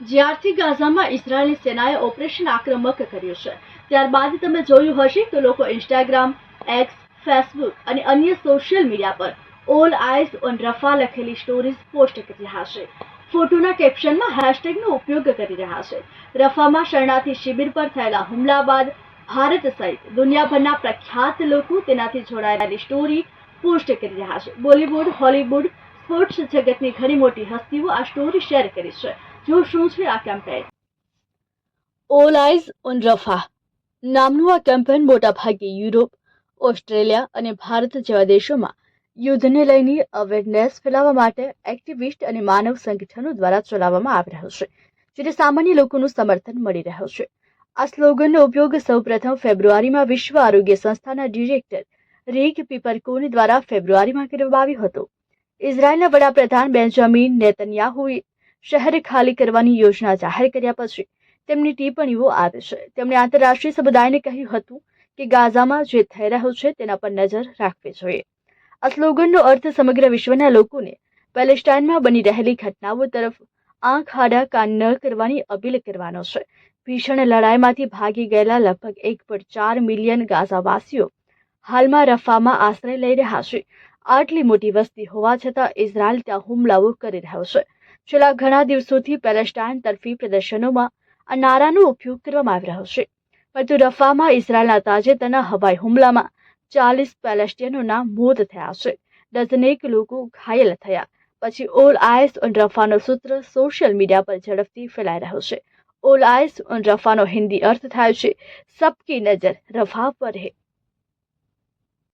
જ્યારથી ગાઝામાં ઇઝરાયેલી સેનાએ ઓપરેશન આક્રમક કર્યું છે ત્યારબાદ તમે જોયું હશે કે લોકો ઇન્સ્ટાગ્રામ, એક્સ, ફેસબુક અને અન્ય સોશિયલ મીડિયા પર ઓલ આઈઝ ઓન રફા લખેલી સ્ટોરીઝ પોસ્ટ કરી રહ્યા છે. ફોટોના કેપ્શનમાં હેશટેગનો ઉપયોગ કરી રહ્યા છે. રફામાં શરણાર્થી શિબિર પર થયેલા હુમલા બાદ ભારત સહિત દુનિયાભરના પ્રખ્યાત લોકો તેનાથી જોડાયેલી સ્ટોરી પોસ્ટ કરી રહ્યા છે. બોલિવૂડ, હોલિવૂડ, સ્પોર્ટ્સ જગતની ઘણી મોટી હસ્તીઓ આ સ્ટોરી શેર કરી છે. જો શું છે આ કેમ્પેન? ઓલ આઈઝ ઓન રફા નામનું આ કેમ્પેન મોટાભાગે યુરોપ, ઓસ્ટ્રેલિયા અને ભારત જેવા દેશોમાં યુદ્ધને લઈને અવેરનેસ ફેલાવવા માટે એક્ટિવિસ્ટ અને માનવ સંગઠનો દ્વારા ચલાવવામાં આવી રહ્યો છે, જેને સામાન્ય લોકોનું સમર્થન મળી રહ્યું છે. આ સ્લોગનનો ઉપયોગ સૌપ્રથમ ફેબ્રુઆરીમાં વિશ્વ આરોગ્ય સંસ્થાના ડિરેક્ટર રિક પીપરકોન દ્વારા ફેબ્રુઆરીમાં કરવામાં આવ્યો હતો. ઇઝરાયેલના વડાપ્રધાન બેન્જામિન નેતન્યાહુએ શહેર ખાલી કરવાની યોજના જાહેર કર્યા પછી તેમની ટિપ્પણીઓ આવી છે. તેમણે આંતરરાષ્ટ્રીય સમુદાયને કહ્યું હતું કે ગાઝામાં જે થઈ રહ્યું છે તેના પર નજર રાખવી જોઈએ. આ સ્લોગનનો અર્થ સમગ્ર વિશ્વના લોકોને પેલેસ્ટાઇનમાં બની રહેલી ઘટનાઓ તરફ આંખ આડા કાન ન કરવાની અપીલ કરવાનો છે. ભીષણ લડાઈમાંથી ભાગી ગયેલા લગભગ 1.4 મિલિયન ગાઝાવાસીઓ હાલમાં રફામાં આશ્રય લઈ રહ્યા છે. આટલી મોટી વસ્તી હોવા છતાં ઇઝરાયલ ત્યાં હુમલાઓ કરી રહ્યો છે. છેલ્લા ઘણા દિવસોથી પેલેસ્ટાઇન તરફી પ્રદર્શનોમાં આ નારાનો ઉપયોગ કરવામાં આવી રહ્યો છે. પરંતુ રફામાં ઇઝરાયલના તાજેતરના હવાઈ હુમલામાં 40 પેલેસ્ટિયનોના મોત થયા છે. ડઝનેક લોકો ઘાયલ થયા પછી ઓલ આઈઝ ઓન રફાનો સૂત્ર સોશિયલ મીડિયા પર ઝડપથી ફેલાઈ રહ્યો છે. ઓલ આઈઝ ઓન રફાનો હિન્દી અર્થ થાય છે સબકી નજર રફા પર હે.